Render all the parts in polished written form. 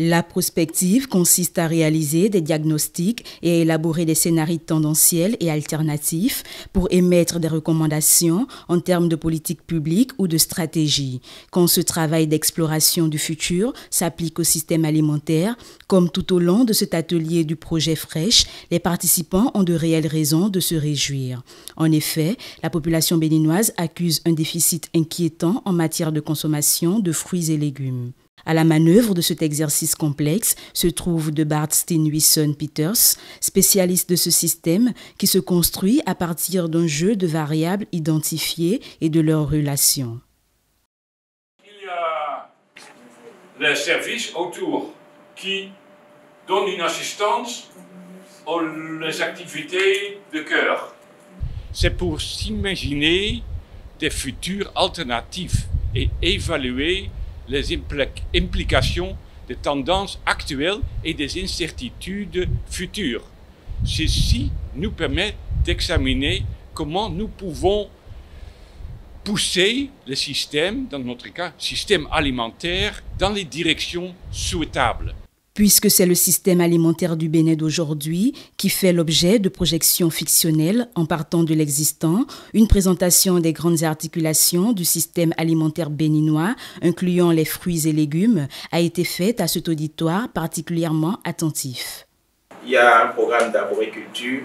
La prospective consiste à réaliser des diagnostics et à élaborer des scénarios tendanciels et alternatifs pour émettre des recommandations en termes de politique publique ou de stratégie. Quand ce travail d'exploration du futur s'applique au système alimentaire, comme tout au long de cet atelier du projet Fresh, les participants ont de réelles raisons de se réjouir. En effet, la population béninoise accuse un déficit inquiétant en matière de consommation de fruits et légumes. À la manœuvre de cet exercice complexe se trouve de Bart Steenwiesen Peters, spécialiste de ce système qui se construit à partir d'un jeu de variables identifiées et de leurs relations. Il y a les services autour qui donnent une assistance aux activités de cœur. C'est pour s'imaginer des futurs alternatifs et évaluer les implications des tendances actuelles et des incertitudes futures. Ceci nous permet d'examiner comment nous pouvons pousser le système, dans notre cas, système alimentaire, dans les directions souhaitables. Puisque c'est le système alimentaire du Bénin d'aujourd'hui qui fait l'objet de projections fictionnelles en partant de l'existant, une présentation des grandes articulations du système alimentaire béninois, incluant les fruits et légumes, a été faite à cet auditoire particulièrement attentif. Il y a un programme d'arboriculture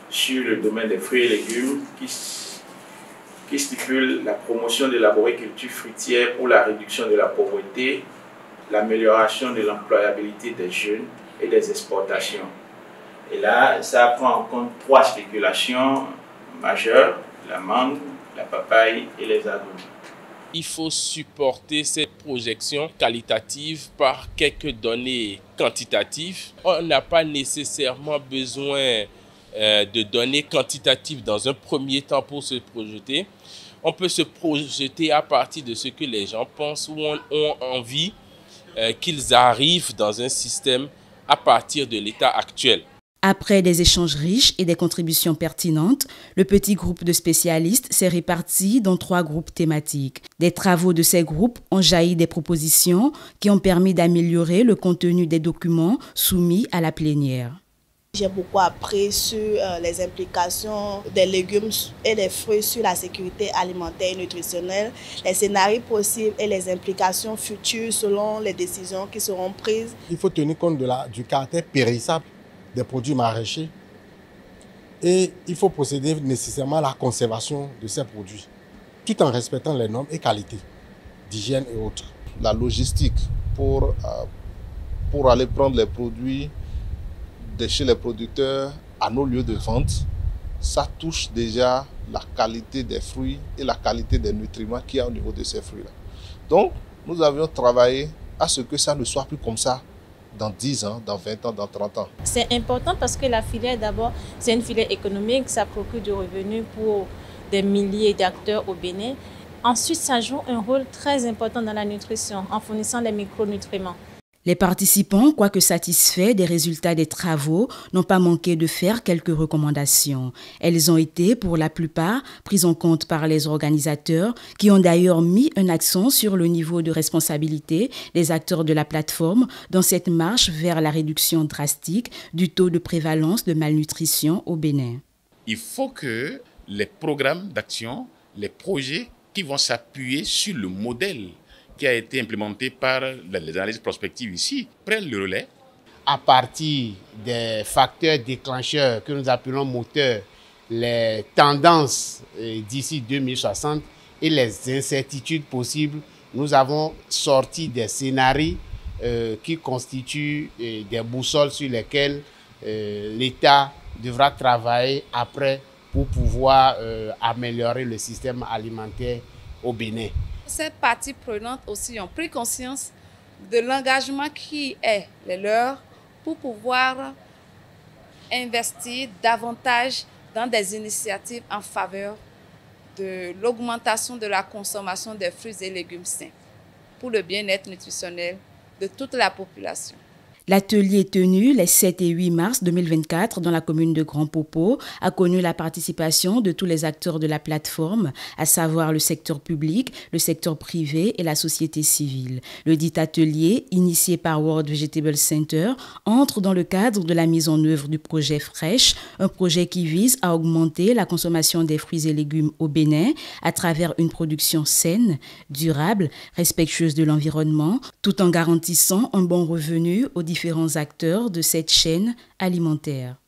sur le domaine des fruits et légumes qui stipule la promotion de l'arboriculture fruitière pour la réduction de la pauvreté, l'amélioration de l'employabilité des jeunes et des exportations. Et là, ça prend en compte 3 spéculations majeures, la mangue, la papaye et les agrumes. Il faut supporter ces projections qualitatives par quelques données quantitatives. On n'a pas nécessairement besoin de données quantitatives dans un premier temps pour se projeter. On peut se projeter à partir de ce que les gens pensent ou ont envie qu'ils arrivent dans un système à partir de l'état actuel. Après des échanges riches et des contributions pertinentes, le petit groupe de spécialistes s'est réparti dans 3 groupes thématiques. Des travaux de ces groupes ont jailli des propositions qui ont permis d'améliorer le contenu des documents soumis à la plénière. J'ai beaucoup appris sur les implications des légumes et des fruits sur la sécurité alimentaire et nutritionnelle, les scénarios possibles et les implications futures selon les décisions qui seront prises. Il faut tenir compte du caractère périssable des produits maraîchers et il faut procéder nécessairement à la conservation de ces produits, tout en respectant les normes et qualités d'hygiène et autres. La logistique pour aller prendre les produits de chez les producteurs à nos lieux de vente, ça touche déjà la qualité des fruits et la qualité des nutriments qu'il y a au niveau de ces fruits-là. Donc, nous avions travaillé à ce que ça ne soit plus comme ça dans 10 ans, dans 20 ans, dans 30 ans. C'est important parce que la filière, d'abord, c'est une filière économique, ça procure du revenu pour des milliers d'acteurs au Bénin. Ensuite, ça joue un rôle très important dans la nutrition en fournissant les micronutriments. Les participants, quoique satisfaits des résultats des travaux, n'ont pas manqué de faire quelques recommandations. Elles ont été, pour la plupart, prises en compte par les organisateurs, qui ont d'ailleurs mis un accent sur le niveau de responsabilité des acteurs de la plateforme dans cette marche vers la réduction drastique du taux de prévalence de malnutrition au Bénin. Il faut que les programmes d'action, les projets qui vont s'appuyer sur le modèle qui a été implémenté par les analyses prospectives ici, prennent le relais. À partir des facteurs déclencheurs que nous appelons moteurs, les tendances d'ici 2060 et les incertitudes possibles, nous avons sorti des scénarios qui constituent des boussoles sur lesquelles l'État devra travailler après pour pouvoir améliorer le système alimentaire au Bénin. Ces parties prenantes aussi ont pris conscience de l'engagement qui est le leur pour pouvoir investir davantage dans des initiatives en faveur de l'augmentation de la consommation des fruits et légumes sains pour le bien-être nutritionnel de toute la population. L'atelier tenu les 7 et 8 mars 2024 dans la commune de Grand Popo a connu la participation de tous les acteurs de la plateforme, à savoir le secteur public, le secteur privé et la société civile. Le dit atelier, initié par World Vegetable Center, entre dans le cadre de la mise en œuvre du projet Fresh, un projet qui vise à augmenter la consommation des fruits et légumes au Bénin à travers une production saine, durable, respectueuse de l'environnement, tout en garantissant un bon revenu aux différents acteurs de cette chaîne alimentaire.